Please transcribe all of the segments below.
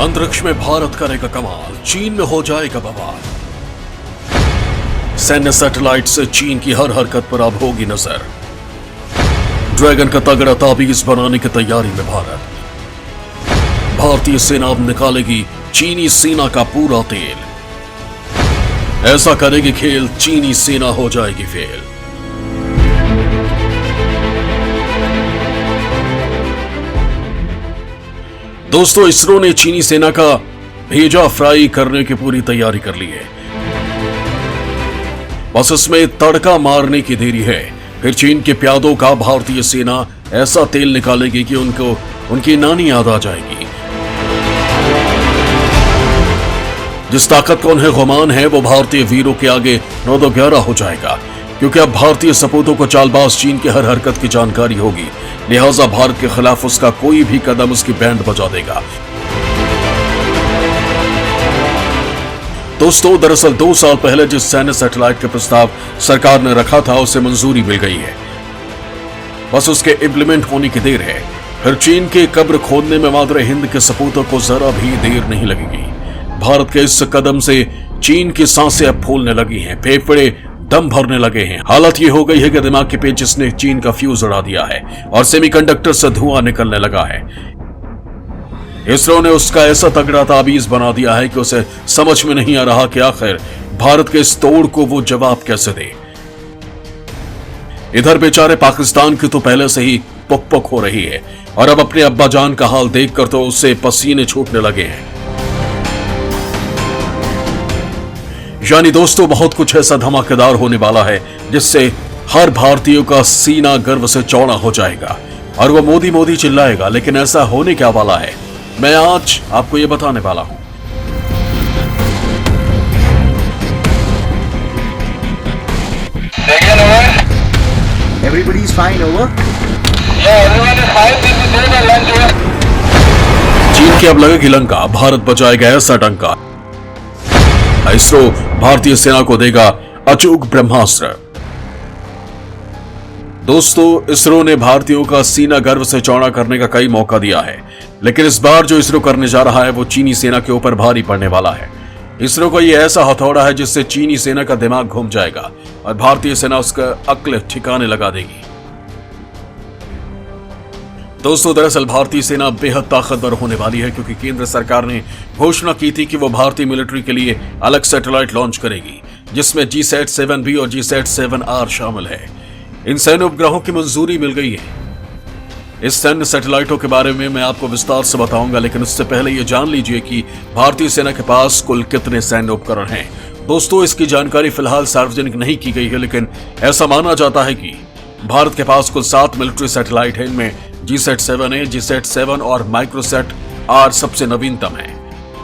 अंतरिक्ष में भारत करेगा कमाल, चीन में हो जाएगा बवाल। सैन्य सैटेलाइट से चीन की हर हरकत पर अब होगी नजर। ड्रैगन का तगड़ा ताबीज बनाने की तैयारी में भारत। भारतीय सेना अब निकालेगी चीनी सेना का पूरा तेल। ऐसा करेगी खेल, चीनी सेना हो जाएगी फेल। दोस्तों, इसरो ने चीनी सेना का भेजा फ्राई करने की पूरी तैयारी कर ली है। बस इसमें तड़का मारने की देरी है। फिर चीन के प्यादों का भारतीय सेना ऐसा तेल निकालेगी कि उनको उनकी नानी याद आ जाएगी। जिस ताकत का उन्हें गुमान है वो भारतीय वीरों के आगे 9-11 हो जाएगा, क्योंकि अब भारतीय सपूतों को चालबाज चीन की हर हरकत की जानकारी होगी। लिहाजा भारत के खिलाफ उसका कोई भी कदम उसकी बैंड बजा देगा। दोस्तों, दरअसल 2 साल पहले जिस सैन्य सैटेलाइट का प्रस्ताव सरकार ने रखा था उसे मंजूरी मिल गई है। बस उसके इम्प्लीमेंट होने की देर है। फिर चीन के कब्र खोदने में मादरे हिंद के सपूतों को जरा भी देर नहीं लगेगी। भारत के इस कदम से चीन की सांसें अब फूलने लगी हैं, फेफड़े दम भरने लगे हैं। हालत ये हो गई है कि दिमाग के पेचिस ने चीन का फ्यूज उड़ा दिया है और सेमीकंडक्टर से धुआं निकलने लगा है। इसरो ने उसका ऐसा तगड़ा ताबीज बना दिया है कि उसे समझ में नहीं आ रहा कि आखिर भारत के इस तोड़ को वो जवाब कैसे दे। इधर बेचारे पाकिस्तान की तो पहले से ही पुक पुक हो रही है और अब अपने अब्बा जान का हाल देखकर तो उससे पसीने छूटने लगे हैं। यानी दोस्तों, बहुत कुछ ऐसा धमाकेदार होने वाला है जिससे हर भारतीय का सीना गर्व से चौड़ा हो जाएगा और वो मोदी मोदी चिल्लाएगा। लेकिन ऐसा होने क्या वाला है, मैं आज आपको ये बताने वाला हूं। Everybody's fine, over? Yeah, everyone is fine. This is doing a lunch. चीन की अब लगेगी लंका, भारत बचाएगा ऐसा डंका। इसरो भारतीय सेना को देगा अचूक ब्रह्मास्त्र। दोस्तों, इसरो ने भारतीयों का सीना गर्व से चौड़ा करने का कई मौका दिया है, लेकिन इस बार जो इसरो करने जा रहा है वो चीनी सेना के ऊपर भारी पड़ने वाला है। इसरो को ये ऐसा हथौड़ा है जिससे चीनी सेना का दिमाग घूम जाएगा और भारतीय सेना उसका अक्ल ठिकाने लगा देगी। दोस्तों, दरअसल भारतीय सेना बेहद ताकतवर होने वाली है, क्योंकि केंद्र सरकार ने घोषणा की थी कि वो भारतीय मिलिट्री के लिए अलग सैटेलाइट लॉन्च करेगी, जिसमें GSAT-7B और GSAT-7R शामिल है। इन सैन्य उपग्रहों की मंजूरी मिल गई है। इस सैन्य सैटेलाइटों के बारे में मैं आपको विस्तार से बताऊंगा, लेकिन उससे पहले ये जान लीजिए कि भारतीय सेना के पास कुल कितने सैन्य उपकरण हैं। दोस्तों, इसकी जानकारी फिलहाल सार्वजनिक नहीं की गई है, लेकिन ऐसा माना जाता है कि भारत के पास कुल 7 मिलिट्री सैटेलाइट हैं। इनमें GSAT-7A, GSAT-7 और माइक्रोसैट-R सबसे नवीनतम है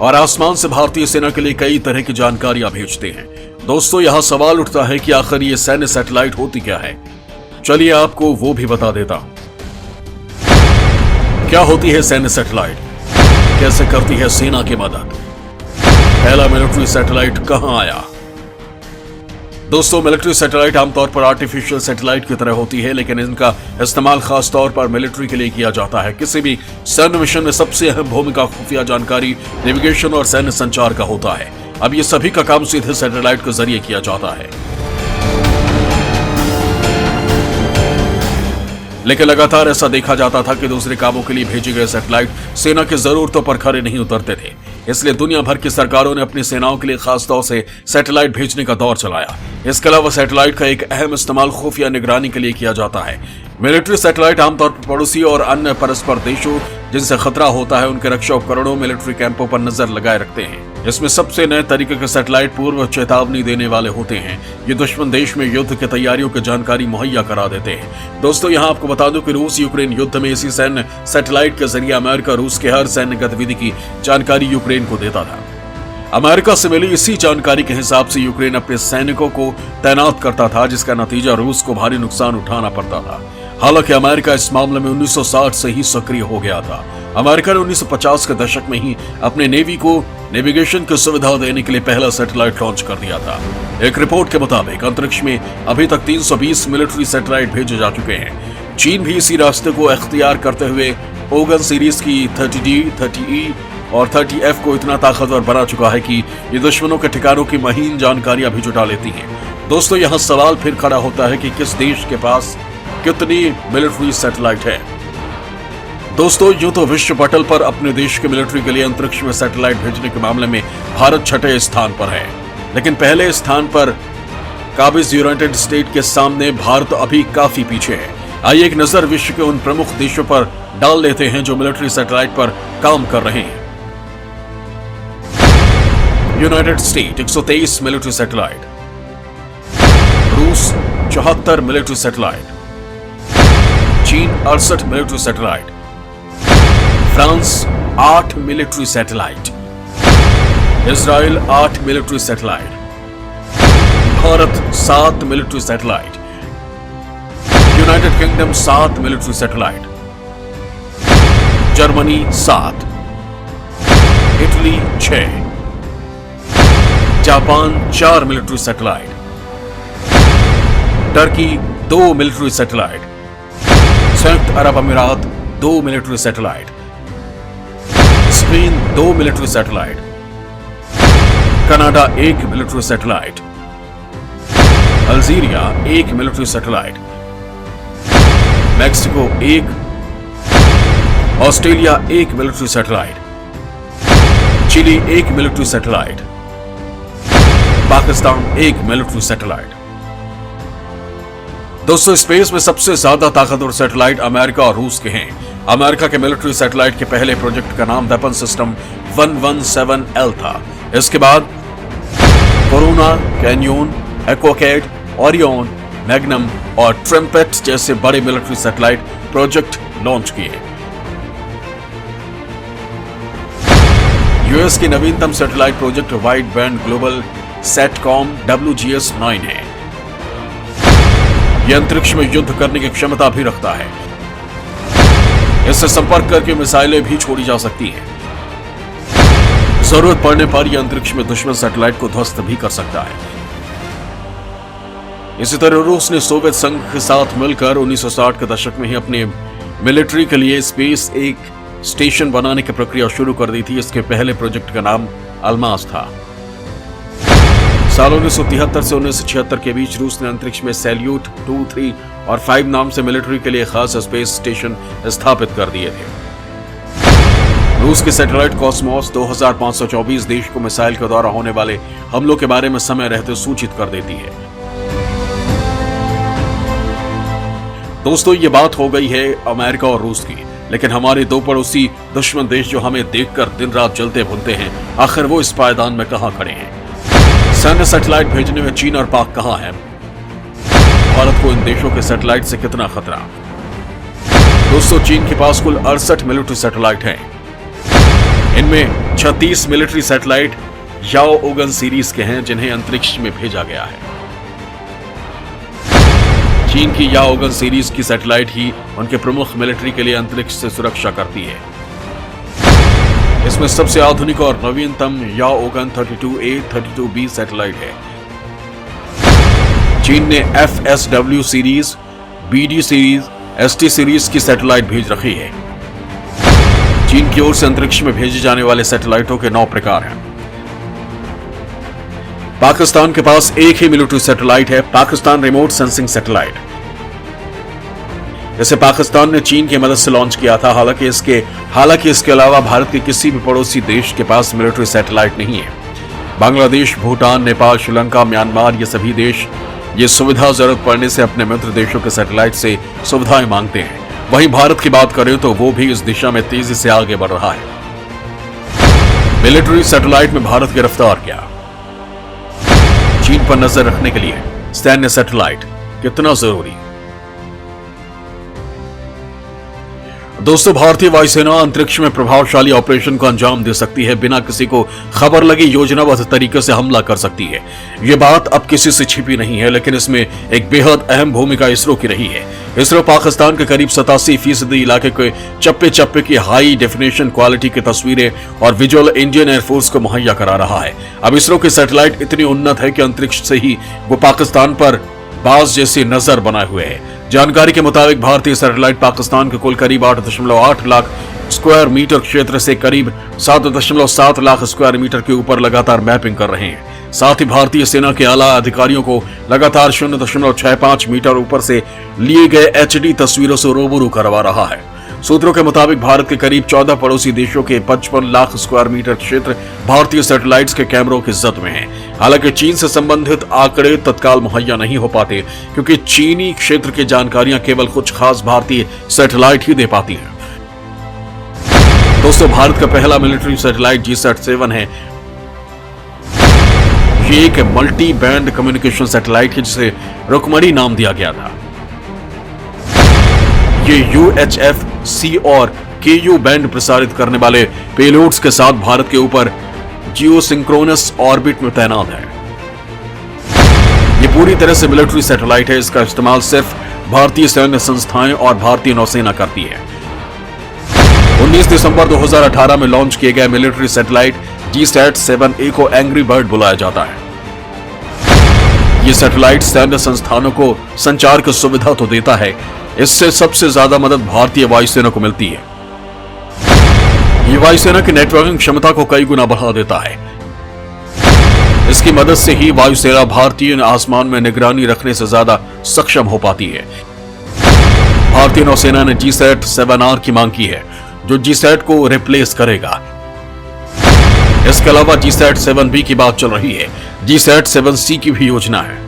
और आसमान से भारतीय सेना के लिए कई तरह की जानकारियां भेजते हैं। दोस्तों, यहां सवाल उठता है कि आखिर ये सैन्य सैटेलाइट होती क्या है। चलिए आपको वो भी बता देता हूं। क्या होती है सैन्य सैटेलाइट, कैसे करती है सेना की मदद, पहला मिलिट्री सैटेलाइट कहां आया। दोस्तों, मिलिट्री सैटेलाइट आमतौर पर आर्टिफिशियल सैटेलाइट की तरह होती है, लेकिन इनका इस्तेमाल खास तौर पर मिलिट्री के लिए किया जाता है। किसी भी सैन्य मिशन में सबसे अहम भूमिका खुफिया जानकारी, नेविगेशन और सैन्य संचार का होता है। अब ये सभी का काम सीधे सैटेलाइट के जरिए किया जाता है, लेकिन लगातार ऐसा देखा जाता था कि दूसरे कामों के लिए भेजे गए सैटेलाइट सेना की जरूरतों पर खरे नहीं उतरते थे। इसलिए दुनिया भर की सरकारों ने अपनी सेनाओं के लिए खास तौर से सैटेलाइट भेजने का दौर चलाया। इसके अलावा सैटेलाइट का एक अहम इस्तेमाल खुफिया निगरानी के लिए किया जाता है। मिलिट्री सैटेलाइट आमतौर पर पड़ोसी और अन्य परस्पर देशों जिनसे खतरा होता है उनके रक्षा उपकरणों, मिलिट्री कैंपों पर नजर लगाए रखते हैं। इसमें सबसे नए तरीके के सैटेलाइट पूर्व चेतावनी देने वाले होते हैं। ये दुश्मन देश में युद्ध की तैयारियों की जानकारी मुहैया करा देते हैं। दोस्तों, यहाँ आपको बता दूं कि रूस यूक्रेन युद्ध में इसी सैन्य सैटेलाइट के जरिए अमेरिका रूस के हर सैन्य गतिविधि की जानकारी यूक्रेन को देता था। अमेरिका से मिली इसी जानकारी के हिसाब से यूक्रेन अपने सैनिकों को तैनात करता था, जिसका नतीजा रूस को भारी नुकसान उठाना पड़ता था। हालांकि अमेरिका इस मामले में 1960 से ही सक्रिय हो गया था। अमेरिका ने 1950 के दशक में ही अपने नेवी को नेविगेशन की सुविधा देने के लिए पहला सैटेलाइट लॉन्च कर दिया था। एक रिपोर्ट के मुताबिक अंतरिक्ष में अभी तक 320 मिलिट्री सैटेलाइट भेजे जा चुके हैं। चीन भी इसी रास्ते को अख्तियार करते हुए ओगन सीरीज की 30D, 30E और 30F को इतना ताकतवर बना चुका है कि ये दुश्मनों के ठिकानों की महीन जानकारियां भी जुटा लेती हैं। दोस्तों, यहां सवाल फिर खड़ा होता है कि किस देश के पास कितनी मिलिट्री सैटेलाइट है। दोस्तों, यूं तो विश्व पटल पर अपने देश के मिलिट्री के लिए अंतरिक्ष में सैटेलाइट भेजने के मामले में भारत 6ठे स्थान पर है, लेकिन पहले स्थान पर काबिज यूनाइटेड स्टेट के सामने भारत अभी काफी पीछे है। आइए एक नजर विश्व के उन प्रमुख देशों पर डाल लेते हैं जो मिलिट्री सैटेलाइट पर काम कर रहे हैं। यूनाइटेड स्टेट 123 मिलिट्री सैटेलाइट, रूस 74 मिलिट्री सैटेलाइट, चीन 68 military satellite, France 8 military satellite, Israel 8 military satellite, Bharat 7 military satellite, United Kingdom 7 military satellite, Germany 7, Italy 6, Japan 4 military satellite, Turkey 2 military satellite, संयुक्त अरब अमीरात 2 military satellite, Spain 2 military satellite, Canada 1 military satellite, Algeria 1 military satellite, Mexico 1, Australia 1 military satellite, Chile 1 military satellite, Pakistan 1 military satellite. दोस्तों, space में सबसे ज्यादा ताकतवर satellite America और रूस के हैं। अमेरिका के मिलिट्री सैटेलाइट के पहले प्रोजेक्ट का नाम वेपन सिस्टम 117L था। इसके बाद कोरोना, कैनियोन, एक्वाकैट, ओरियन, मैग्नम और ट्रम्पेट जैसे बड़े मिलिट्री सैटेलाइट प्रोजेक्ट लॉन्च किए। यूएस की नवीनतम satellite project wide band global satcom WGS-9 है। यह अंतरिक्ष में युद्ध करने की क्षमता भी रखता है। इससे संपर्क करके मिसाइलें भी छोड़ी जा सकती हैं। जरूरत पड़ने पर यह अंतरिक्ष में दुश्मन सैटेलाइट को ध्वस्त भी कर सकता है। इसी तरह रूस ने सोवियत संघ के साथ मिलकर 1960 के दशक में ही अपने मिलिट्री के लिए स्पेस एक स्टेशन बनाने की प्रक्रिया शुरू कर दी थी। इसके पहले प्रोजेक्ट का नाम अल्मास था। साल 1973 से 1976 के बीच रूस ने अंतरिक्ष में सैल्यूट 2, 3 और 5 नाम से मिलिट्री के लिए खास स्पेस स्टेशन स्थापित कर दिए थे। रूस की सैटेलाइट कॉस्मोस 2524 देश को मिसाइल के द्वारा होने वाले हमलों के बारे में समय रहते सूचित कर देती है। दोस्तों, ये बात हो गई है अमेरिका और रूस की, लेकिन हमारे दो पड़ोसी दुश्मन देश जो हमें देखकर दिन रात जलते भुनते हैं, आखिर वो इस पायदान में कहां खड़े हैं? सैन्य सैटेलाइट भेजने में चीन और पाक कहां है? भारत को इन देशों के सैटेलाइट से कितना खतरा? दोस्तों, चीन के पास कुल 68 मिलिट्री सैटेलाइट हैं। इनमें 36 मिलिट्री सैटेलाइट याओ ओगन सीरीज के हैं, जिन्हें अंतरिक्ष में भेजा गया है। चीन की याओ ओगन सीरीज की सैटेलाइट ही उनके प्रमुख मिलिट्री के लिए अंतरिक्ष से सुरक्षा करती है। इसमें सबसे आधुनिक और नवीनतम याओ ओगन 32A, 32B सैटेलाइट है। चीन ने FSW series, BD series, ST series की सैटेलाइट भेज रखी है। चीन की ओर से अंतरिक्ष में भेजे जाने वाले सैटेलाइटों के 9 प्रकार हैं। पाकिस्तान के पास एक ही मिलिट्री सैटेलाइट है, पाकिस्तान रिमोट सेंसिंग सैटेलाइट। इसे पाकिस्तान ने चीन की मदद से लॉन्च किया था। हालांकि इसके अलावा भारत के किसी भी पड़ोसी देश के पास मिलिट्री सैटेलाइट नहीं है। बांग्लादेश, भूटान, नेपाल, श्रीलंका, म्यांमार ये सभी देश ये सुविधा जरूरत पड़ने से अपने मित्र देशों के सैटेलाइट से सुविधाएं मांगते हैं। वहीं भारत की बात करें तो वो भी इस दिशा में तेजी से आगे बढ़ रहा है। मिलिट्री सैटेलाइट में भारत की रफ्तार क्या? चीन पर नजर रखने के लिए सैन्य सैटेलाइट कितना जरूरी? दोस्तों, भारतीय वायुसेना अंतरिक्ष में प्रभावशाली ऑपरेशन को अंजाम दे सकती है। बिना किसी को खबर लगे योजनाबद्ध तरीके से हमला कर सकती है। यह बात अब किसी से छिपी नहीं है, लेकिन इसमें एक बेहद अहम भूमिका इसरो की रही है। इसरो पाकिस्तान के करीब 87% इलाके के चप्पे चप्पे की हाई डेफिनेशन क्वालिटी की तस्वीरें और विजुअल इंडियन एयरफोर्स को मुहैया करा रहा है। अब इसरो की सैटेलाइट इतनी उन्नत है कि अंतरिक्ष से ही वो पाकिस्तान पर बाज जैसी नजर बनाए हुए है। जानकारी के मुताबिक भारतीय सैटेलाइट पाकिस्तान के कुल करीब 8.8 लाख स्क्वायर मीटर क्षेत्र से करीब 7.7 लाख स्क्वायर मीटर के ऊपर लगातार मैपिंग कर रहे हैं। साथ ही भारतीय सेना के आला अधिकारियों को लगातार 0.65 मीटर ऊपर से लिए गए HD तस्वीरों से रूबरू करवा रहा है। सूत्रों के मुताबिक भारत के करीब 14 पड़ोसी देशों के 55 लाख स्क्वायर मीटर क्षेत्र भारतीय सैटेलाइट्स के कैमरों की जद में है। हालांकि चीन से संबंधित आंकड़े तत्काल मुहैया नहीं हो पाते, क्योंकि चीनी क्षेत्र की जानकारियां केवल कुछ खास भारतीय सैटेलाइट ही दे पाती हैं। दोस्तों, भारत का पहला मिलिट्री सैटेलाइट GSAT-7 है। ये एक मल्टी बैंड कम्युनिकेशन सैटेलाइट है जिसे रुकमणी नाम दिया गया था। ये UHF, C और KU बैंड प्रसारित करने वाले पेलोड्स के साथ भारत के ऊपर जियोसिंक्रोनस ऑर्बिट में तैनात है। ये पूरी तरह से मिलिट्री सैटेलाइट है। इसका इस्तेमाल सिर्फ भारतीय सैन्य संस्थाएं और भारतीय नौसेना करती है। 19 दिसंबर 2018 में लॉन्च किए गए मिलिट्री सैटेलाइट GSAT-7A को एंग्री बर्ड बुलाया जाता है। ये सैटेलाइट सैन्य संस्थानों को संचार की सुविधा तो देता है, इससे सबसे ज्यादा मदद भारतीय वायुसेना को मिलती है। ये वायुसेना की नेटवर्किंग क्षमता को कई गुना बढ़ा देता है। इसकी मदद से ही वायुसेना भारतीय आसमान में निगरानी रखने से ज्यादा सक्षम हो पाती है। भारतीय नौसेना ने GSAT-7R की मांग की है, जो GSAT को रिप्लेस करेगा। इसके अलावा GSAT-7B की बात चल रही है। GSAT-7C की भी योजना है।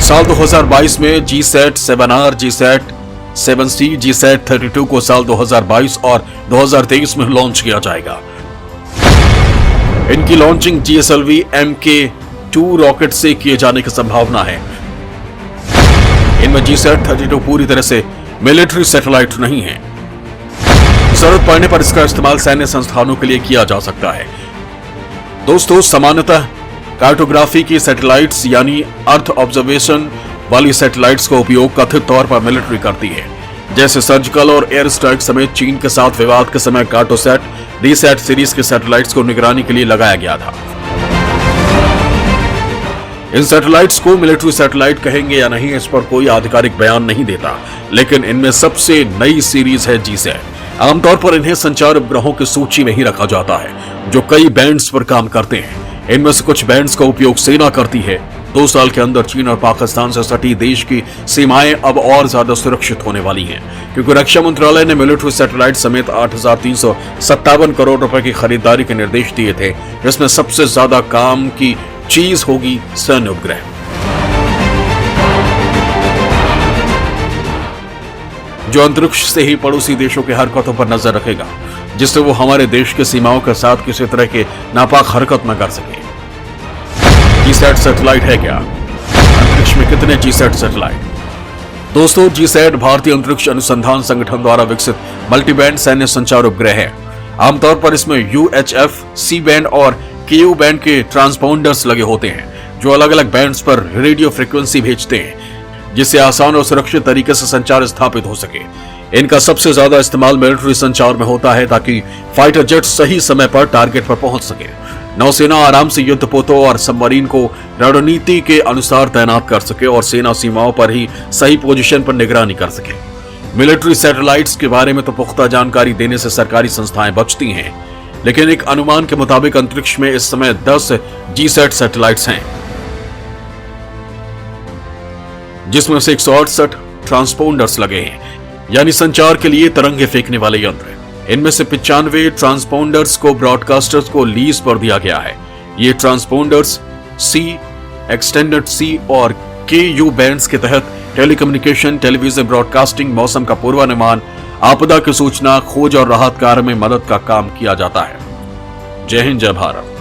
साल 2022 में GSAT-7R, GSAT-7C, GSAT-32 को साल 2022 और 2023 में लॉन्च किया जाएगा। इनकी लॉन्चिंग GSLV Mk2 रॉकेट से किए जाने की संभावना है। इनमें GSAT-32 पूरी तरह से मिलिट्री सैटेलाइट नहीं है। जरूरत पड़ने पर इसका इस्तेमाल सैन्य संस्थानों के लिए किया जा सकता है। दोस्तों, सामान्यतः कार्टोग्राफी की सैटेलाइट्स यानी अर्थ ऑब्जर्वेशन वाली सैटेलाइट्स का उपयोग कथित तौर पर मिलिट्री करती है। जैसे सर्जिकल और एयर स्ट्राइक समेत चीन के साथ विवाद के समय कार्टोसैट, DSAT सीरीज के सैटेलाइट्स को निगरानी के लिए लगाया गया था। इन सैटेलाइट्स को मिलिट्री सैटेलाइट कहेंगे या नहीं, इस पर कोई आधिकारिक बयान नहीं देता, लेकिन इनमें सबसे नई सीरीज है GSAT। आमतौर पर इन्हें संचार उपग्रहों की सूची में ही रखा जाता है, जो कई बैंड्स पर काम करते हैं। इनमें से कुछ बैंड्स का उपयोग सेना करती है। 2 साल के अंदर चीन और पाकिस्तान से सटी देश की सीमाएं अब और ज्यादा सुरक्षित होने वाली हैं, क्योंकि रक्षा मंत्रालय ने मिलिट्री सैटेलाइट समेत 8,357 करोड़ रुपए की खरीदारी के निर्देश दिए थे, जिसमें सबसे ज्यादा काम की चीज होगी सैन्य उपग्रह। जो अंतरिक्ष से ही पड़ोसी देशों की हरकतों पर नजर रखेगा, जिससे वो हमारे देश की सीमाओं के साथ किसी तरह के नापाक हरकत न कर सके। GSAT सैटेलाइट है क्या? अंतरिक्ष में कितने GSAT सैटेलाइट? दोस्तों, GSAT भारतीय अंतरिक्ष अनुसंधान संगठन द्वारा विकसित मल्टीबैंड सैन्य संचार उपग्रह है। आमतौर पर इसमें UHF, C बैंड और KU बैंड के ट्रांसपोंडर्स लगे होते हैं, जो अलग अलग बैंड्स पर रेडियो फ्रीक्वेंसी भेजते हैं, जिससे आसान और सुरक्षित तरीके से संचार स्थापित हो सके। इनका सबसे ज्यादा इस्तेमाल मिलिट्री संचार में होता है, ताकि फाइटर जेट सही समय पर टारगेट पर पहुंच सके। नौसेना आराम से युद्धपोतों और सबमरीन को रणनीति के अनुसार तैनात कर सके और सेना सीमाओं पर ही सही पोजीशन पर निगरानी कर सके। मिलिट्री सैटेलाइट्स के बारे में तो पुख्ता जानकारी देने से सरकारी संस्थाएं बचती हैं, लेकिन एक अनुमान के मुताबिक अंतरिक्ष में इस समय 10 GSAT सैटेलाइट्स हैं, जिसमें से 168 ट्रांसपोंडर्स लगे हैं, यानी संचार के लिए तरंगे फेंकने वाले यंत्र। इनमें से 95 ट्रांसपोंडर्स को ब्रॉडकास्टर्स को लीज पर दिया गया है। ये ट्रांसपोंडर्स C, एक्सटेंडेड C और KU बैंड्स के तहत टेलीकम्युनिकेशन, टेलीविजन ब्रॉडकास्टिंग, मौसम का पूर्वानुमान, आपदा की सूचना, खोज और राहत कार्य में मदद का काम किया जाता है। जय हिंद, जय भारत।